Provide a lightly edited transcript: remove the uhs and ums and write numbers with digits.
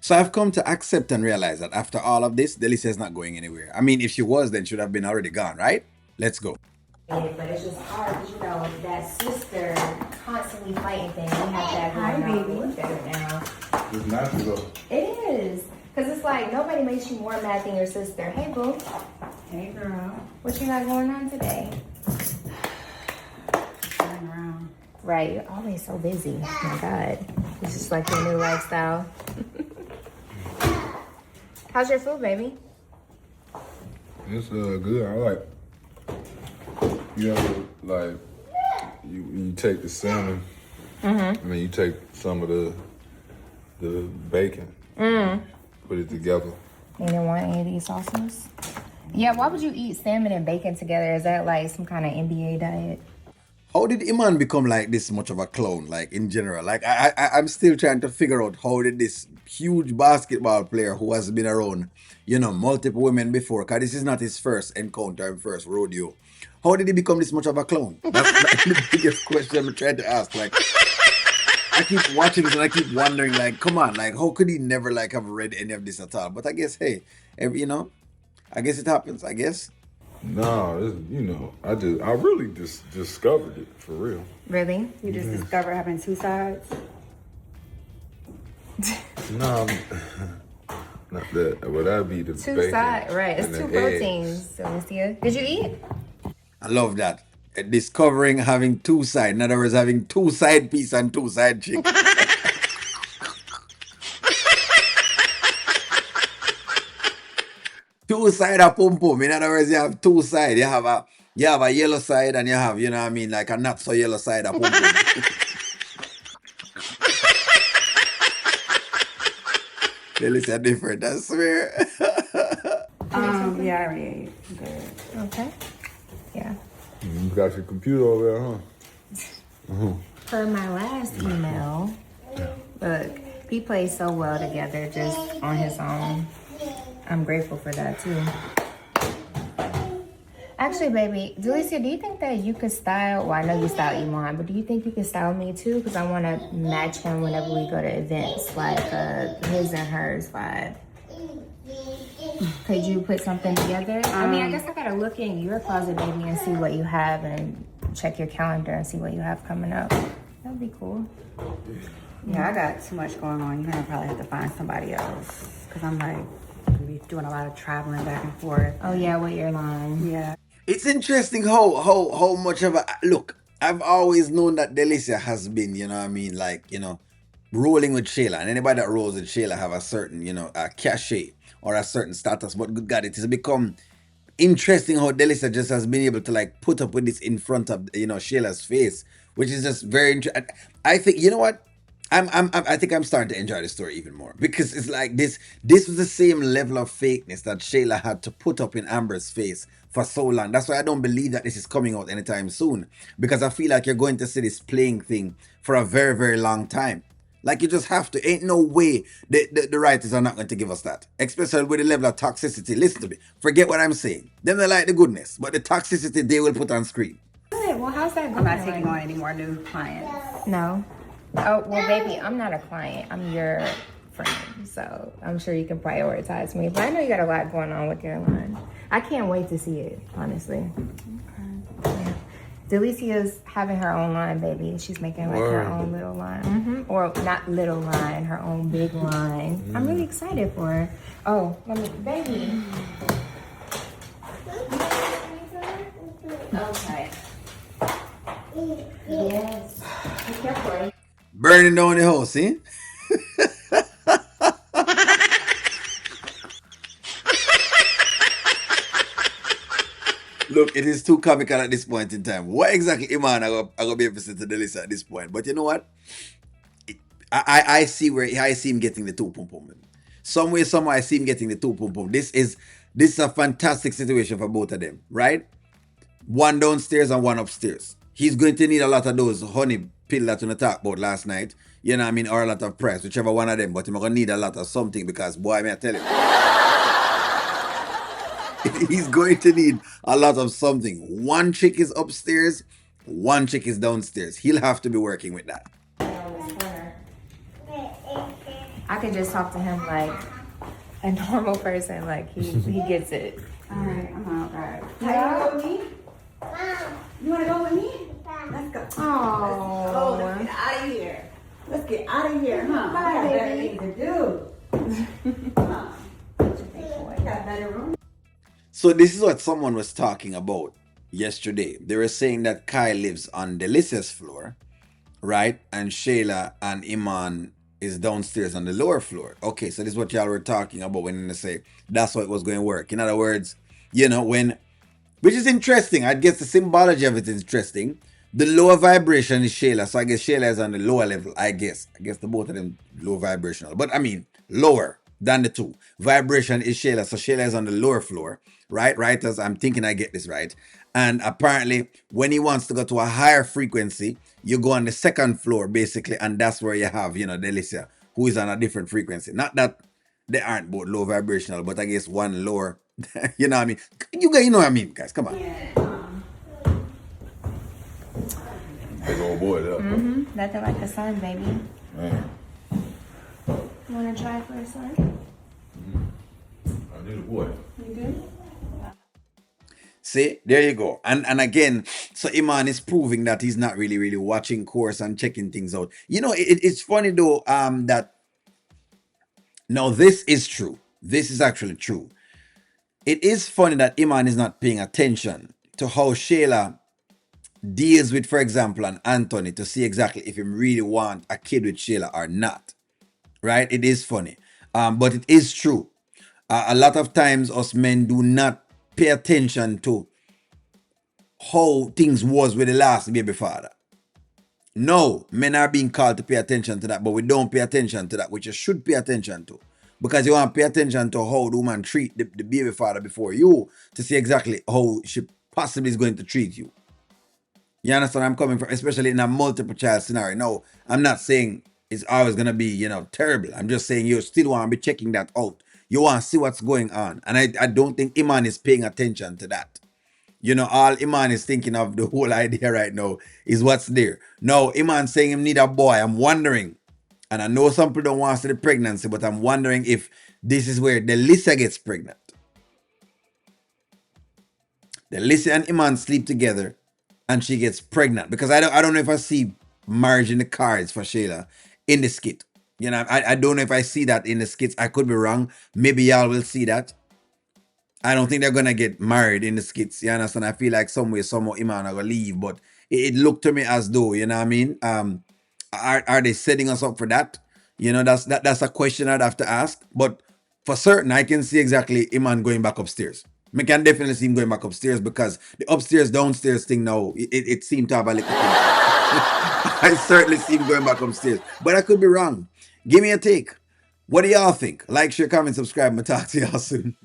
So I've come to accept and realize that after all of this, Delicia is not going anywhere. I mean, if she was, then she would have been already gone, right? Let's go. But it's just hard because that sister constantly fighting things. We have that going on. Look at it now. It's natural. It is. Because it's like nobody makes you more mad than your sister. Hey, boo. Hey, girl. What you got going on today? Running around. Right. You're always so busy. Oh, my God. It's just like your new lifestyle. How's your food, baby? It's good. I like. You know, like you take the salmon, and then you take some of the bacon, put it together. You didn't want any of these sauces? Yeah, why would you eat salmon and bacon together? Is that like some kind of NBA diet? How did Iman become like this much of a clown, like in general? Like I'm still trying to figure out how did this huge basketball player who has been around, multiple women before, because this is not his first encounter and first rodeo. How did he become this much of a clown? That's like the biggest question I'm trying to ask. Like, I keep watching this and I keep wondering, like, come on, like, how could he never like have read any of this at all? But I guess, hey, I guess it happens. I guess. No, I really just discovered it for real. Really? You just discovered having two sides. No, not that. Well, that'd be the Two bacon sides, right. It's and two the eggs. proteins, Delicia. Did you eat? I love that. Discovering having two sides. In other words, having two side piece and two side chick. Two side of pum pum. In other words, you have two sides. You have a yellow side and you have, like a not so yellow side of pum pum. They listen different, I swear. Yeah, I already ate. Good. Okay. Yeah. You got your computer over there, huh? For my last email, look, he plays so well together just on his own. I'm grateful for that too. Actually, baby, Delicia, do you think that you could style, well, I know you style Iman, but do you think you could style me too? Because I want to match him whenever we go to events, like his and hers vibe. Could you put something together? I mean, I guess I got to look in your closet, baby, and see what you have and check your calendar and see what you have coming up. That would be cool. Yeah, I got too much going on. You're gonna probably have to find somebody else. Because I'm like, gonna be doing a lot of traveling back and forth. Oh, yeah, with your line. Yeah. It's interesting how much of a look. I've always known that Delicia has been, rolling with Shayla, and anybody that rolls with Shayla have a certain, a cachet or a certain status. But good God, it has become interesting how Delicia just has been able to like put up with this in front of Shayla's face, which is just very interesting. I think you know what. I think I'm starting to enjoy the story even more because it's like this. This was the same level of fakeness that Shayla had to put up in Amber's face for so long. That's why I don't believe that this is coming out anytime soon because I feel like you're going to see this playing thing for a very, very long time. Like you just have to. Ain't no way the writers are not going to give us that. Especially with the level of toxicity. Listen to me. Forget what I'm saying. Them they like the goodness, but the toxicity they will put on screen. Good. Well, how's that going? I'm not taking on any more new clients. No. Oh, well, baby, I'm not a client. I'm your friend. So I'm sure you can prioritize me. But I know you got a lot going on with your line. I can't wait to see it, honestly. Okay. Yeah. Delicia's having her own line, baby. She's making like her own little line. Or not little line, her own big line. I'm really excited for her. Oh, let me, baby. Okay. Yes. Be careful. Burning down the house, eh? Look, it is too comical at this point in time. What exactly Iman I gonna be able to say to Delicia at this point? But you know what? I see where I see him getting the two pum pum. Somewhere, I see him getting the two pum pum. This is a fantastic situation for both of them, right? One downstairs and one upstairs. He's going to need a lot of those honey pill that we talked about last night. You know what I mean? Or a lot of press, whichever one of them. But he's going to need a lot of something because, boy, may I tell you. He's going to need a lot of something. One chick is upstairs, one chick is downstairs. He'll have to be working with that. I could just talk to him like a normal person. Like he gets it. All right, I'm out. All right. Now you go with me? You want to go with me? Let's go. Oh, Let's get out of here. Let's get out of here, huh? Bye, We got better baby. things to do. Huh? We got better room. So this is what someone was talking about yesterday. They were saying that Kai lives on Delicia's floor, right? And Shayla and Iman is downstairs on the lower floor. Okay, so this is what y'all were talking about when they say that's how it was going to work. In other words, when, which is interesting. I guess the symbology of it is interesting. The lower vibration is Shayla, so I guess Shayla is on the lower level. I guess the both of them low vibrational, but I mean lower than the two. Vibration is Shayla, so Shayla is on the lower floor, right? Right, as I'm thinking I get this right. And apparently, when he wants to go to a higher frequency, you go on the second floor basically, and that's where you have Delicia, who is on a different frequency. Not that they aren't both low vibrational, but I guess one lower. You know what I mean? You guys, you know what I mean, guys. Come on. Big old boy there. nothing like the sun, baby. Man, You wanna try for a sun? I need a boy. You good? See, there you go. And again, so Iman is proving that he's not really watching course and checking things out. It's funny though, that now this is true. This is actually true. It is funny that Iman is not paying attention to how Shayla deals with, for example, an Anthony to see exactly if he really want a kid with Shayla or not. Right? It is funny. But it is true. A lot of times us men do not pay attention to how things was with the last baby father. No, men are being called to pay attention to that, but we don't pay attention to that, which you should pay attention to. Because you want to pay attention to how the woman treat the baby father before you to see exactly how she possibly is going to treat you. You understand where I'm coming from? Especially in a multiple child scenario. No, I'm not saying it's always going to be, terrible. I'm just saying you still want to be checking that out. You want to see what's going on. And I don't think Iman is paying attention to that. All Iman is thinking of the whole idea right now is what's there. No, Iman saying him need a boy. I'm wondering, and I know some people don't want to see the pregnancy, but I'm wondering if this is where Delicia gets pregnant. Delicia and Iman sleep together, and she gets pregnant. Because I don't know if I see marriage in the cards for Shayla in the skit. I don't know if I see that in the skits. I could be wrong. Maybe y'all will see that. I don't think they're gonna get married in the skits. You understand? I feel like somehow Iman are gonna leave, but it looked to me as though, you know what I mean? Are they setting us up for that? That's a question I'd have to ask. But for certain, I can see exactly Iman going back upstairs. I can definitely see him going back upstairs because the upstairs downstairs thing now it seemed to have a little thing. I certainly see him going back upstairs, but I could be wrong. Give me a take. What do y'all think? Like, share, comment, subscribe, and talk to y'all soon.